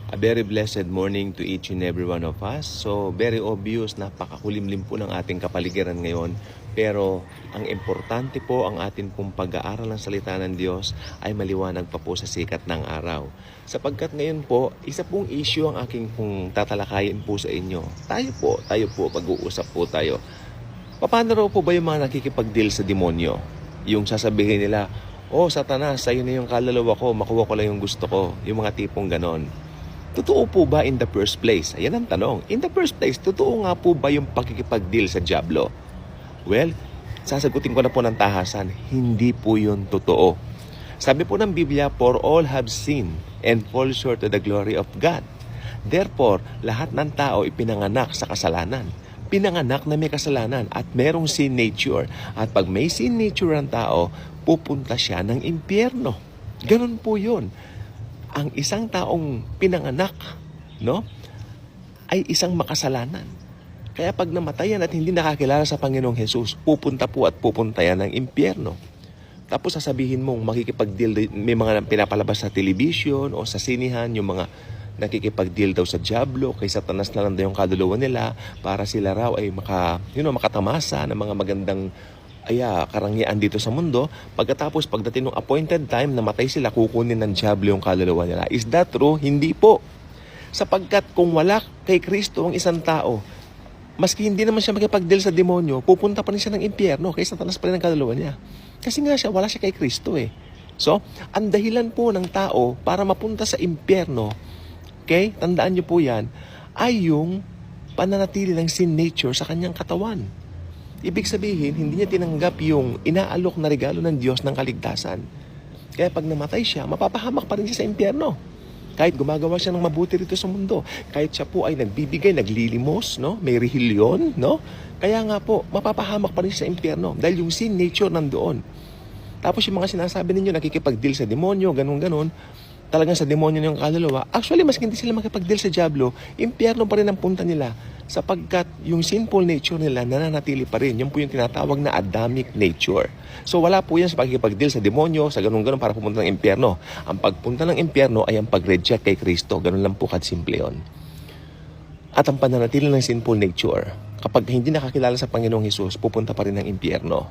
A very blessed morning to each and every one of us. So, very obvious, napakakulimlim po ng ating kapaligiran ngayon. Pero, ang importante po, ang atin pong pag-aaral ng salita ng Diyos ay maliwanag pa po sa sikat ng araw. Sapagkat ngayon po, isa pong issue ang aking pong tatalakayin po sa inyo. Tayo po, pag-uusap po tayo. Paano raw po ba yung mga nakikipag-deal sa demonyo? Yung sasabihin nila, "Oh, Satanas, sa'yo na yung kaluluwa ko, makuha ko lang yung gusto ko." Yung mga tipong ganon. Totoo po ba in the first place? Ayan ang tanong. In the first place, totoo nga po ba yung pakikipag-deal sa dyablo? Well, sasagutin ko na po ng tahasan, hindi po yun totoo. Sabi po ng Biblia, "For all have sinned and fall short of the glory of God." Therefore, lahat ng tao ipinanganak sa kasalanan. Pinanganak na may kasalanan at merong sin nature. At pag may sin nature ang tao, pupunta siya ng impyerno. Ganun po yun. Ang isang taong pinanganak, no, ay isang makasalanan. Kaya pag namatayan at hindi nakakilala sa Panginoong Hesus, pupunta yan ng impyerno. Tapos sasabihin mong makikipag-deal, may mga pinapalabas sa television o sa sinihan, yung mga nakikipag-deal daw sa dyablo, kay Satanas na lang daw yung kaluluwa nila para sila raw ay makatamasa ng mga magandang karangyaan dito sa mundo. Pagkatapos, pagdating ng appointed time, namatay sila, kukunin ng dyablo yung kaluluwa nila. Is that true? Hindi po. Sapagkat kung wala kay Kristo ang isang tao, maski hindi naman siya makipag-deal sa demonyo, pupunta pa rin siya ng impyerno, kay Satanas pa rin ang kaluluwa niya. Kasi nga siya, wala siya kay Kristo eh. So, ang dahilan po ng tao para mapunta sa impyerno, okay, tandaan niyo po yan, ay yung pananatili ng sin nature sa kanyang katawan. Ibig sabihin, hindi niya tinanggap yung inaalok na regalo ng Diyos ng kaligtasan. Kaya pag namatay siya, mapapahamak pa rin siya sa impyerno. Kahit gumagawa siya ng mabuti rito sa mundo. Kahit siya po ay nagbibigay, naglilimos, no? May rehilyon, no? Kaya nga po, mapapahamak pa rin siya sa impyerno. Dahil yung sin nature nandoon. Tapos yung mga sinasabi ninyo, nakikipag-deal sa demonyo, ganun-ganon, talagang sa demonyo yung kaluluwa. Actually, mas hindi sila makipag-deal sa dyablo, impyerno pa rin ang punta nila. Sapagkat yung sinful nature nila nananatili pa rin. Yung po yung tinatawag na Adamic nature. So wala po yan sa pagkikipag-deal sa demonyo, sa ganun-ganon para pumunta ng impyerno. Ang pagpunta ng impyerno ay ang pag-reject kay Kristo. Ganun lang po simple yun. At ang pananatili ng sinful nature, kapag hindi nakakilala sa Panginoong Hesus, pupunta pa rin ng impyerno.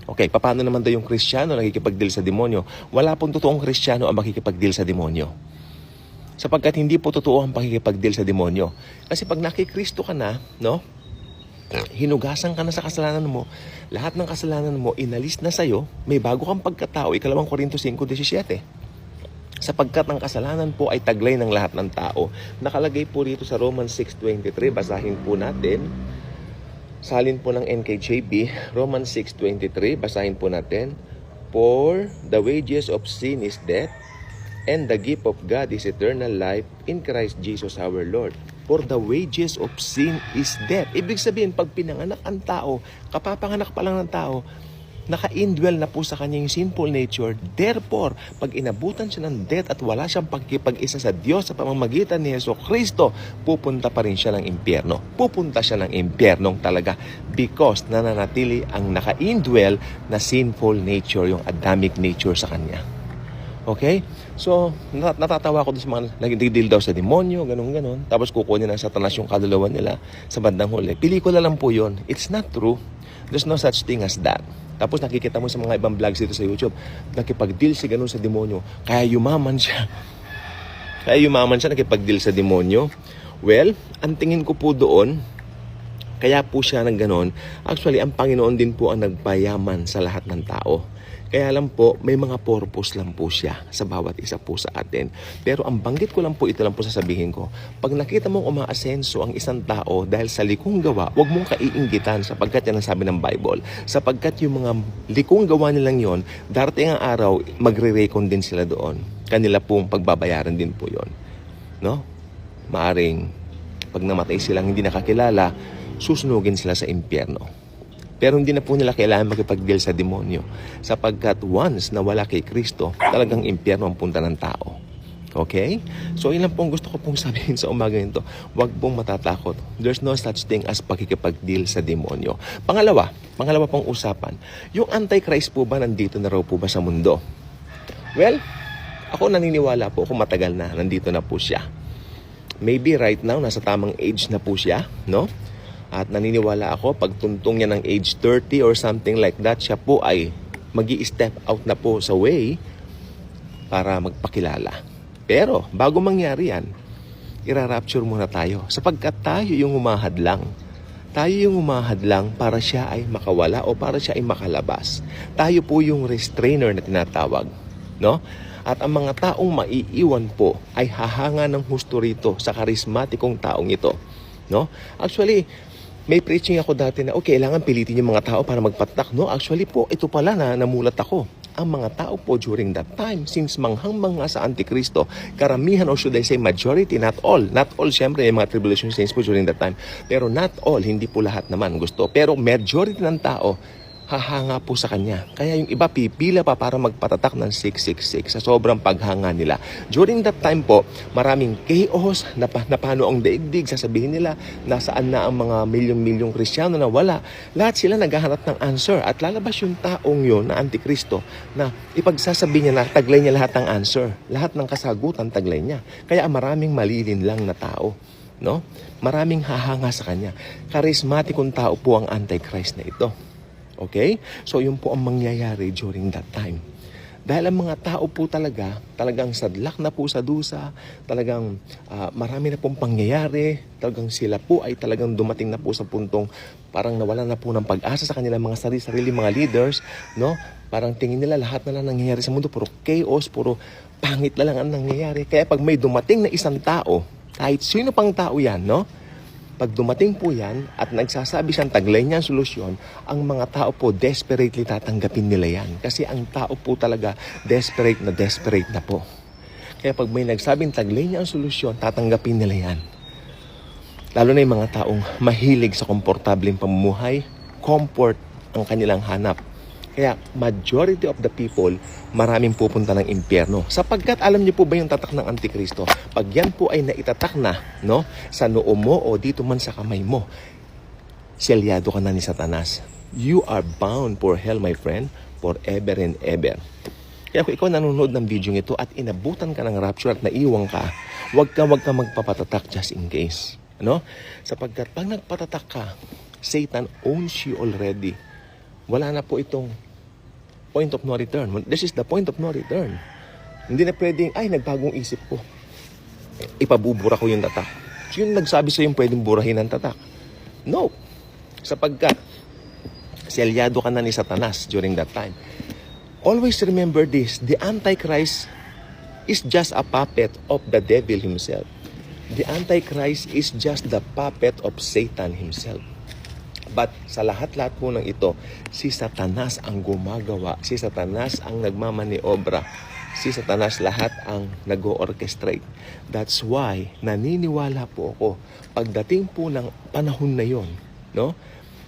Okay, paano naman daw yung Kristiyano nakikipag-deal sa demonyo? Wala pong totoong Kristiyano ang makikipag-deal sa demonyo. Sapagkat hindi po totoo ang pakikipag-deal sa demonyo. Kasi pag nakikristo ka na, no? Hinugasan ka na sa kasalanan mo, lahat ng kasalanan mo inalis na sa'yo, may bago kang pagkatao, 2 Korinto 5:17. Sapagkat ang kasalanan po ay taglay ng lahat ng tao. Nakalagay po rito sa Romans 6:23, basahin po natin. Salin po ng NKJV, Romans 6:23, basahin po natin. "For the wages of sin is death, and the gift of God is eternal life in Christ Jesus our Lord." For the wages of sin is death. Ibig sabihin, pag pinanganak ang tao, kapapanganak pa lang ng tao, naka-indwell na po sa kanya yung sinful nature. Therefore, pag inabutan siya ng death at wala siyang pagkipag-isa sa Diyos sa pamamagitan ni Yeso Kristo, pupunta pa rin siya ng impyerno. Pupunta siya ng impyernong talaga because nananatili ang naka-indwell na sinful nature, yung Adamic nature sa kanya. Okay? So, natatawa ko sa mga nagdidil daw sa demonyo, ganun-ganon. Tapos kukunin ng Satanas yung kaluluwa nila sa bandang huli. Pelikula lang po yun. It's not true. There's no such thing as that. Tapos nakikita mo sa mga ibang vlogs dito sa YouTube, nakipag-deal si ganun sa demonyo. Kaya yumaman siya, nakipag-deal sa demonyo. Well, ang tingin ko po doon, kaya po siya ng ganon, actually, ang Panginoon din po ang nagpayaman sa lahat ng tao. Kaya lang po, may mga purpose lang po siya sa bawat isa po sa atin. Pero ang banggit ko lang po, ito lang po sasabihin ko. Pag nakita mong umaasenso ang isang tao dahil sa likong gawa, huwag mong kaiinggitan sapagkat yan ang sabi ng Bible. Sapagkat yung mga likong gawa nilang yon, darating ang araw, magre-recon din sila doon. Kanila pong pagbabayaran din po yon. No? Maaring, pag namatay silang hindi nakakilala, susunugin sila sa impyerno. Pero hindi na po nila kailangan makipag-deal sa demonyo. Sapagkat once na wala kay Kristo, talagang impyerno ang punta ng tao. Okay? So, yun lang pong gusto ko pong sabihin sa umaga nito. Huwag pong matatakot. There's no such thing as pakikipag-deal sa demonyo. Pangalawa pong usapan. Yung Antichrist po ba nandito na raw po ba sa mundo? Well, ako naniniwala po kung matagal na nandito na po siya. maybe right now, nasa tamang age na po siya, no? At naniniwala ako, pag tuntong niya ng age 30 or something like that, siya po ay magi-step out na po sa way para magpakilala. Pero, bago mangyari yan, ira-rapture muna tayo. Sapagkat tayo yung humahadlang. Tayo yung humahadlang para siya ay makawala o para siya ay makalabas. Tayo po yung restrainer na tinatawag. No? At ang mga taong maiiwan po ay hahanga ng husto rito sa karismatikong taong ito. No? Actually, may preaching ako dati na, kailangan pilitin yung mga tao para magpatak. No? Actually po, ito pala na namulat ako. Ang mga tao po during that time, since manghang-mangha sa Antikristo, karamihan or should I say majority, not all syempre yung mga tribulation saints po during that time, pero not all, hindi po lahat naman gusto. Pero majority ng tao, hahanga po sa kanya. Kaya yung iba pipila pa para magpatatak ng 666 sa sobrang paghanga nila. During that time po, maraming chaos, napano ang daigdig, sasabihin nila, nasaan na ang mga milyong-milyong Kristiyano na wala. Lahat sila naghahanap ng answer at lalabas yung taong yun na Antikristo na ipagsasabi niya na taglay niya lahat ng answer. Lahat ng kasagutan taglay niya. Kaya maraming malilin lang na tao. No? Maraming hahanga sa kanya. Karismatikong tao po ang Antichrist na ito. Okay? So, yun po ang mangyayari during that time. Dahil ang mga tao po talagang sadlak na po sa dusa, talagang marami na pong pangyayari, talagang sila po ay talagang dumating na po sa puntong parang nawala na po ng pag-asa sa kanilang mga sarili mga leaders, no? Parang tingin nila lahat na lang nangyayari sa mundo, puro chaos, puro pangit na lang ang nangyayari. Kaya pag may dumating na isang tao, kahit sino pang tao yan, no? Pag dumating po yan at nagsasabi siyang taglay niya ang solusyon, ang mga tao po desperately tatanggapin nila yan. Kasi ang tao po talaga desperate na po. Kaya pag may nagsabing taglay niya ang solusyon, tatanggapin nila yan. Lalo na yung mga taong mahilig sa komportableng pamumuhay, comfort ang kanilang hanap. Kaya majority of the people, maraming pupunta ng impyerno. Sapagkat alam niyo po ba yung tatak ng Antikristo? Pag yan po ay naitatak na, no, sa noo mo o dito man sa kamay mo, selyado ka na ni Satanas. You are bound for hell, my friend, forever and ever. Kaya kung ikaw nanonood ng video ito at inabutan ka ng rapture at naiwang ka, wag ka magpapatatak just in case. Ano? Sapagkat pag nagpatatak ka, Satan owns you already. Wala na po itong point of no return. This is the point of no return. Hindi na pwedeng, nagbagong isip ko. Ipabubura ko yung tatak. So yung nagsabi sa'yo yung pwedeng burahin ang tatak. No. Sapagkat, selyado ka na ni Satanas during that time. Always remember this, the Antichrist is just a puppet of the devil himself. The Antichrist is just the puppet of Satan himself. But sa lahat-lahat po ng ito, si Satanas ang gumagawa, si Satanas ang nagmamaniobra, si Satanas lahat ang nag-o-orchestrate. That's why naniniwala po ako, pagdating po ng panahon na yon, no?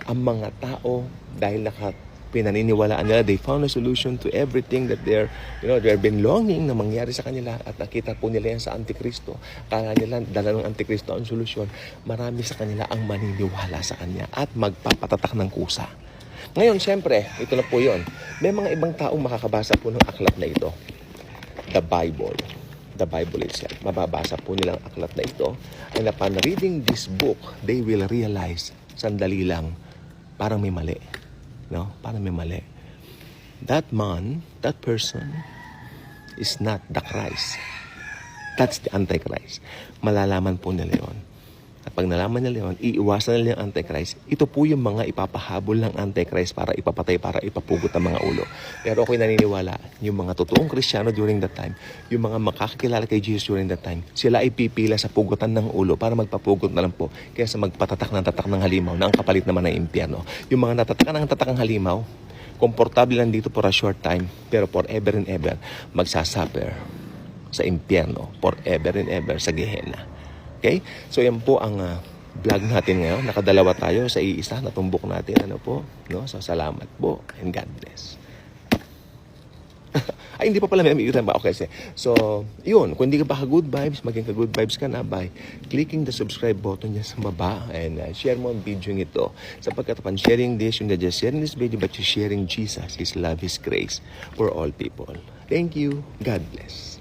Ang mga tao, dahil pinaniniwalaan nila, they found a solution to everything that they've been longing na mangyari sa kanila at nakita po nila yan sa Antikristo. Kala nila, dala ng Antikristo ang solusyon. Marami sa kanila ang maniniwala sa kanya at magpapatatak ng kusa. Ngayon, syempre, ito na po yun. May mga ibang taong makakabasa po ng aklat na ito. The Bible itself. Mababasa po nilang aklat na ito. And upon reading this book, they will realize, sandali lang, parang may mali. No? Parang may mali. That man, that person, is not the Christ. That's the Antichrist. Malalaman po nila yun. At pag nalaman nila yun, iiwasan nila yung Antichrist. Ito po yung mga ipapahabol ng Antichrist para ipapatay, para ipapugot ang mga ulo. Pero ako'y naniniwala, yung mga totoong Kristiyano during that time, yung mga makakakilala kay Jesus during that time, sila ay pipila sa pugutan ng ulo para magpapugot na lang po kaysa magpatatak ng tatak ng halimaw na ang kapalit naman ng impyerno. Yung mga natatakan ng tatak ng halimaw, komportable lang dito for a short time, pero forever and ever, magsasuffer sa impyerno, forever and ever sa Gehenna. Okay? So yan po ang vlog natin ngayon. Nakadalawa tayo sa iisa, natumbok natin. Ano po? No? So salamat po and God bless. Ay, hindi pa pala may umiitan ba? Okay, so, yun. Kung hindi ka ba ka-good vibes, maging ka-good vibes ka na by clicking the subscribe button dyan sa baba and share mo ang video ito. Sapagkat upon sharing this, you're not just sharing this video, but you're sharing Jesus, His love, His grace for all people. Thank you. God bless.